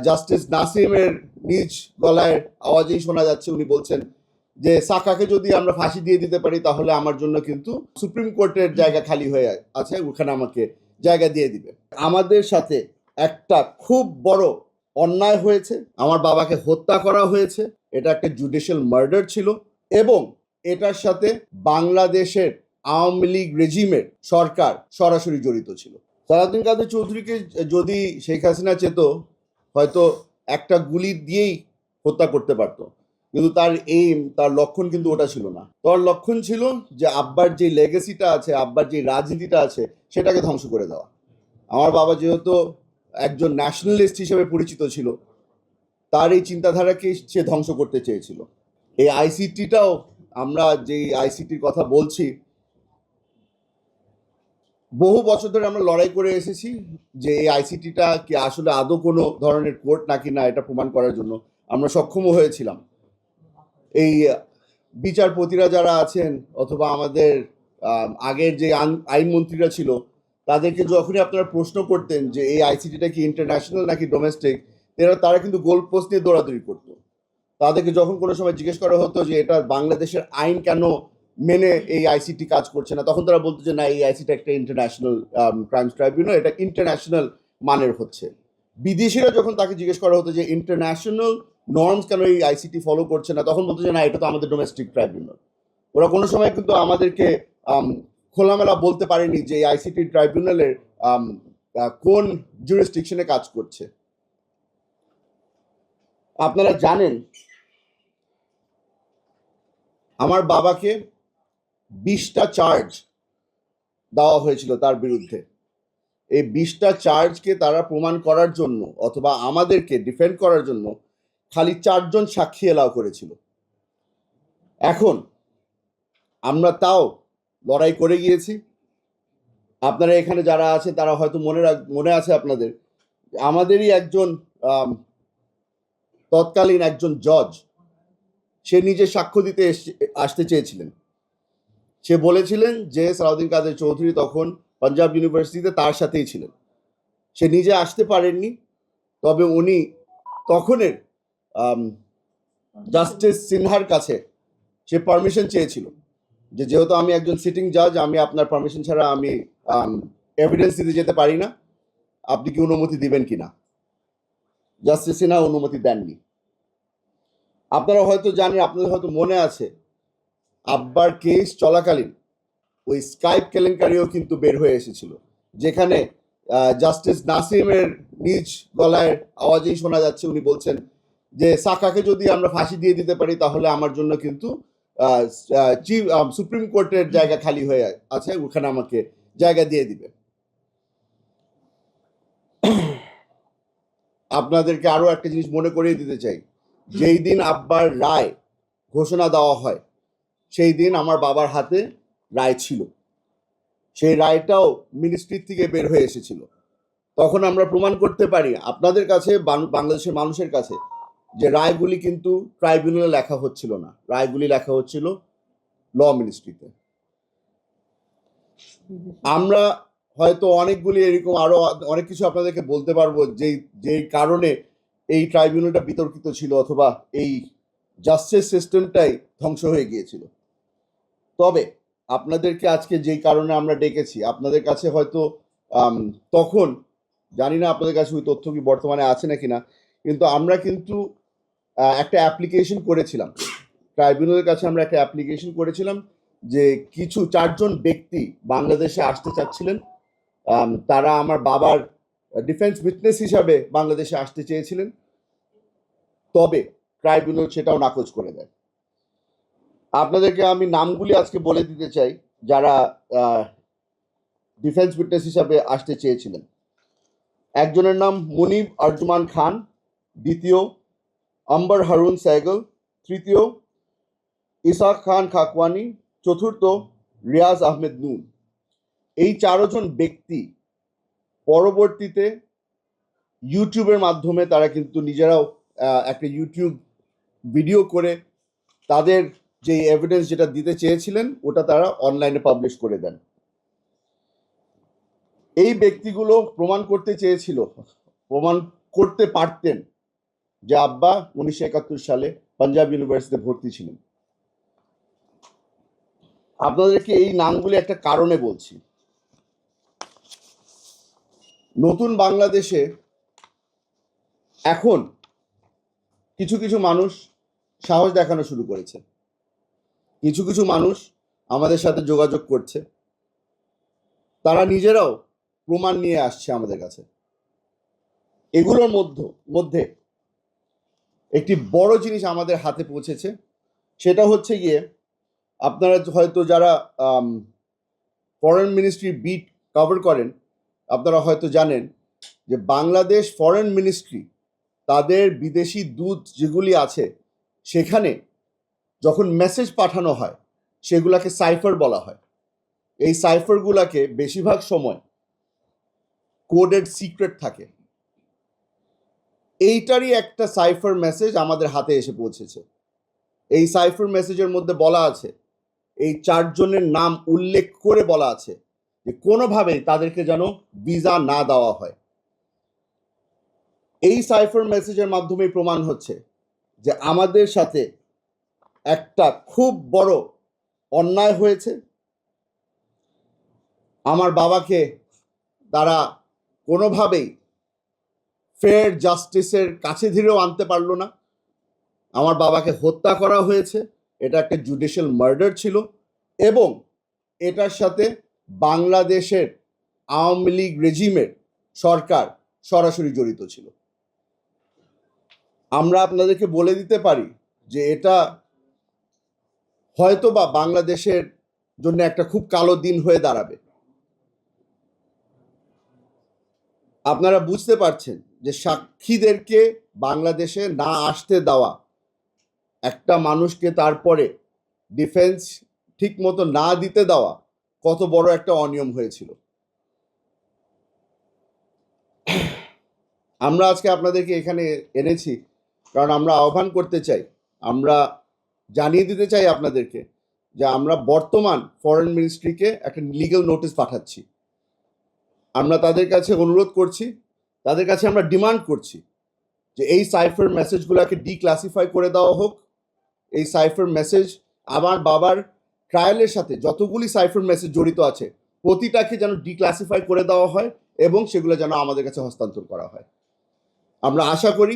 Justice নাসিমের নিজ গলায় আওয়াজেই শোনা যাচ্ছে, উনি বলছেন যে সাকাকে যদি আমরা ফাঁসি দিয়ে দিতে পারি তাহলে আমার জন্য কিন্তু সুপ্রিম কোর্টের জায়গা খালি হয়ে আছে, ওখানে আমাকে জায়গা দিয়ে দিবে। আমাদের সাথে একটা খুব বড় অন্যায় হয়েছে, আমার বাবাকে হত্যা করা হয়েছে, এটা একটা জুডিশিয়াল মার্ডার ছিল এবং এটার সাথে বাংলাদেশের আওয়ামী লীগ রেজিমের সরকার সরাসরি জড়িত ছিল। সালাউদ্দিন কাদের চৌধুরীকে যদি শেখ হাসিনা চেত হয়তো একটা গুলি দিয়েই হত্যা করতে পারত, কিন্তু তার এইম, তার লক্ষণ কিন্তু ওটা ছিল না। তার লক্ষণ ছিল যে আব্বার যে লেগেসিটা আছে, আব্বার যে রাজনীতিটা আছে সেটাকে ধ্বংস করে দেওয়া। আমার বাবা যেহেতু একজন ন্যাশনালিস্ট হিসেবে পরিচিত ছিল, তার এই চিন্তাধারাকে সে ধ্বংস করতে চেয়েছিল। এই আইসিটিটাও, আমরা যে আইসিটির কথা বলছি, বহু বছর ধরে আমরা লড়াই করে এসেছি যে এই আইসিটিটা কি আসলে আদৌ কোনো ধরনের কোর্ট নাকি না, এটা প্রমাণ করার জন্য আমরা সক্ষমও হয়েছিলাম। এই বিচারপতিরা যারা আছেন অথবা আমাদের আগের যে আইনমন্ত্রীরা ছিল, তাদেরকে যখনই আপনারা প্রশ্ন করতেন যে এই আইসিটিটা কি ইন্টারন্যাশনাল নাকি ডোমেস্টিক, তারা কিন্তু গোল পোস্ট নিয়ে দৌড়াদৌড়ি করতো। তাদেরকে যখন কোনো সময় জিজ্ঞেস করা হতো যে এটা বাংলাদেশের আইন কেন মেনে এই আইসিটি কাজ করছে না, তখন তারা বলতো যে না, এই আইসিটি একটা ইন্টারন্যাশনাল ক্রাইমস ট্রাইব্যুনাল, এটা ইন্টারন্যাশনাল মানের হচ্ছে। বিদেশিরা যখন তাকে জিজ্ঞেস করা হতো যে ইন্টারন্যাশনাল নর্মস কেন এই আইসিটি ফলো করছে না, তখন বলতো যে না, এটা তো আমাদের ডোমেস্টিক ট্রাইব্যুনাল। ওরা কোনো সময় কিন্তু আমাদেরকে খোলামেলা বলতে পারেনি যে এই আইসিটি ট্রাইব্যুনালের কোন জুরিসডিকশনে কাজ করছে। আপনারা জানেন আমার বাবাকে 20টা চার্জ দেওয়া হয়েছিল তার বিরুদ্ধে। এই 20টা চার্জকে তারা প্রমাণ করার জন্য অথবা আমাদেরকে ডিফেন্ড করার জন্য খালি 4 জন সাক্ষী এলাও করেছিল। এখন আমরা তাও লড়াই করে গিয়েছি। আপনারা এখানে যারা আছে তারা হয়তো মনে আছে আপনাদের, আমাদেরই একজন তৎকালীন একজন জজ, সে নিজে সাক্ষ্য দিতে আসতে চেয়েছিলেন। সে বলেছিলেন যে সালাউদ্দিন কাদের চৌধুরী তখন পাঞ্জাব ইউনিভার্সিটিতে তার সাথেই ছিলেন, সে নিজে আসতে পারেননি। তবে উনি তখনের জাস্টিস সিনহার কাছে সে পারমিশন চেয়েছিল যে যেহেতু আমি একজন সিটিং জাজ, আমি আপনার পারমিশন ছাড়া আমি এভিডেন্স দিতে যেতে পারি না, আপনি কি অনুমতি দিবেন কিনা। জাস্টিস সিনহা অনুমতি দেননি। আপনারা হয়তো জানেন, আপনাদের হয়তো মনে আছে, আব্বার কেস চলাকালীন ওই স্কাইপ কেলেঙ্কারিও কিন্তু বের হয়ে এসেছিল, যেখানে জাস্টিস নাসিমের নিজ গলায় আওয়াজেই শোনা যাচ্ছে, উনি বলছেন যে সাকাকে যদি আমরা ফাঁসি দিয়ে দিতে পারি তাহলে আমার জন্য কিন্তু সুপ্রিম কোর্টের জায়গা খালি হয়ে আছে, ওখানে আমাকে জায়গা দিয়ে দিবে। আপনাদেরকে আরো একটা জিনিস মনে করিয়ে দিতে চাই, যেই দিন আব্বার রায় ঘোষণা দেওয়া হয় সেই দিন আমার বাবার হাতে রায় ছিল। সেই রায়টাও মিনিস্ট্রি থেকে বের হয়ে এসেছিল। তখন আমরা প্রমাণ করতে পারি আপনাদের কাছে, বাংলাদেশের মানুষের কাছে, যে রায়গুলি কিন্তু ট্রাইব্যুনালে লেখা হচ্ছিল না, রায়গুলি লেখা হচ্ছিল ল মিনিস্ট্রিতে। আমরা হয়তো অনেকগুলি এরকম আরো অনেক কিছু আপনাদেরকে বলতে পারবো যেই কারণে এই ট্রাইব্যুনালটা বিতর্কিত ছিল অথবা এই জাস্টিস সিস্টেমটাই ধ্বংস হয়ে গিয়েছিল। তবে আপনাদেরকে আজকে যেই কারণে আমরা ডেকেছি, আপনাদের কাছে হয়তো তখন, জানি না আপনাদের কাছে ওই তথ্য কি বর্তমানে আছে নাকি না, কিন্তু আমরা কিন্তু একটা অ্যাপ্লিকেশন করেছিলাম ট্রাইব্যুনালের কাছে। আমরা একটা অ্যাপ্লিকেশন করেছিলাম যে কিছু 4 জন ব্যক্তি বাংলাদেশে আসতে চাচ্ছিলেন, তারা আমার বাবার ডিফেন্স উইটনেস হিসাবে বাংলাদেশে আসতে চেয়েছিলেন, তবে ট্রাইব্যুনাল সেটাও নাকচ করে দেয়। আপনাদেরকে আমি নামগুলি আজকে বলে দিতে চাই যারা ডিফেন্স উইটনেস হিসাবে আসতে চেয়েছিলেন। একজনের নাম মুনিব আরজুমান খান, দ্বিতীয় আম্বার হারুন সাইগল, তৃতীয় ইসাক খান খাকওয়ানি, চতুর্থ রিয়াজ আহমেদ নুন। এই 4 জন ব্যক্তি পরবর্তীতে ইউটিউবের মাধ্যমে তারা কিন্তু নিজেরাও একটা ইউটিউব ভিডিও করে তাদের যে এভিডেন্স যেটা দিতে চেয়েছিলেন ওটা তারা অনলাইনে পাবলিশ করে দেন। এই ব্যক্তিগুলো প্রমাণ করতে চেয়েছিল, প্রমাণ করতে পারতেন যে আব্বা 1971 সালে পাঞ্জাব ইউনিভার্সিটিতে ভর্তি ছিলেন। আপনাদেরকে এই নামগুলি একটা কারণে বলছি। নতুন বাংলাদেশে এখন কিছু কিছু মানুষ সাহস দেখানো শুরু করেছে, কিছু কিছু মানুষ আমাদের সাথে যোগাযোগ করছে, তারা নিজেরাও প্রমাণ নিয়ে আসছে আমাদের কাছে। এগুলোর মধ্যে একটি বড় জিনিস আমাদের হাতে পৌঁছেছে, সেটা হচ্ছে গিয়ে আপনারা হয়তো যারা ফরেন মিনিস্ট্রি বিট কভার করেন, আপনারা হয়তো জানেন যে বাংলাদেশ ফরেন মিনিস্ট্রি তাদের বিদেশি দূত যেগুলি আছে সেখানে যখন মেসেজ পাঠানো হয় সেগুলাকে সাইফার বলা হয়। এই সাইফারগুলাকে বেশিরভাগ সময় কোডেড সিক্রেট থাকে। এইটারই একটা সাইফার মেসেজ আমাদের হাতে এসে পৌঁছেছে। এই সাইফার মেসেজের মধ্যে বলা আছে, এই 4 জনের নাম উল্লেখ করে বলা আছে যে কোনোভাবেই তাদেরকে যেন ভিসা না দেওয়া হয়। এই সাইফার মেসেজের মাধ্যমে প্রমাণ হচ্ছে যে আমাদের সাথে একটা খুব বড় অন্যায় হয়েছে। আমার বাবাকে তারা কোনোভাবেই ফেয়ার জাস্টিসের কাছে ধীরেও আনতে পারলো না। আমার বাবাকে হত্যা করা হয়েছে, এটা একটা জুডিশিয়াল মার্ডার ছিল, এবং এটার সাথে বাংলাদেশের আওয়ামী লীগ রেজিমের সরকার সরাসরি জড়িত ছিল। আমরা আপনাদেরকে বলে দিতে পারি যে এটা হয়তো বা বাংলাদেশের জন্য একটা খুব কালো দিন হয়ে দাঁড়াবে। আপনারা বুঝতে পারছেন যে সাক্ষীদেরকে বাংলাদেশে না আসতে দেওয়া, একটা মানুষকে তারপরে ডিফেন্স ঠিক মতো না দিতে দেওয়া কত বড় একটা অনিয়ম হয়েছিল। আমরা আজকে আপনাদেরকে এখানে এনেছি কারণ আমরা আহ্বান করতে চাই, আমরা জানিয়ে দিতে চাই আপনাদেরকে যে আমরা বর্তমান ফরেন মিনিস্ট্রিকে একটা লিগ্যাল নোটিশ পাঠাচ্ছি। আমরা তাদের কাছে অনুরোধ করছি, তাদের কাছে আমরা ডিমান্ড করছি যে এই সাইফার মেসেজগুলোকে ডিক্লাসিফাই করে দেওয়া হোক। এই সাইফার মেসেজ আমার বাবার ট্রায়ালের সাথে যতগুলি সাইফার মেসেজ জড়িত আছে প্রতিটাকে যেন ডিক্লাসিফাই করে দেওয়া হয় এবং সেগুলো যেন আমাদের কাছে হস্তান্তর করা হয়। আমরা আশা করি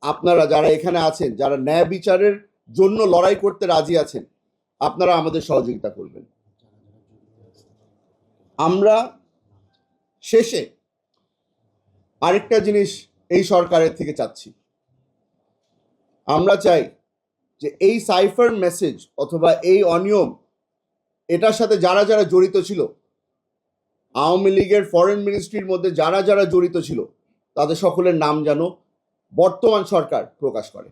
আপনারা যারা এখানে আছেন, যারা ন্যায় বিচারের জন্য লড়াই করতে রাজি আছেন, আপনারা আমাদের সহযোগিতা করবেন। আমরা শেষে আরেকটা জিনিস এই সরকারের থেকে চাচ্ছি, আমরা চাই যে এই সাইফার মেসেজ অথবা এই অনিয়ম এটার সাথে যারা যারা জড়িত ছিল, আওয়ামী লীগের ফরেন মিনিস্ট্রির মধ্যে যারা যারা জড়িত ছিল, তাদের সকলের নাম যেন বর্তমান সরকার প্রকাশ করে।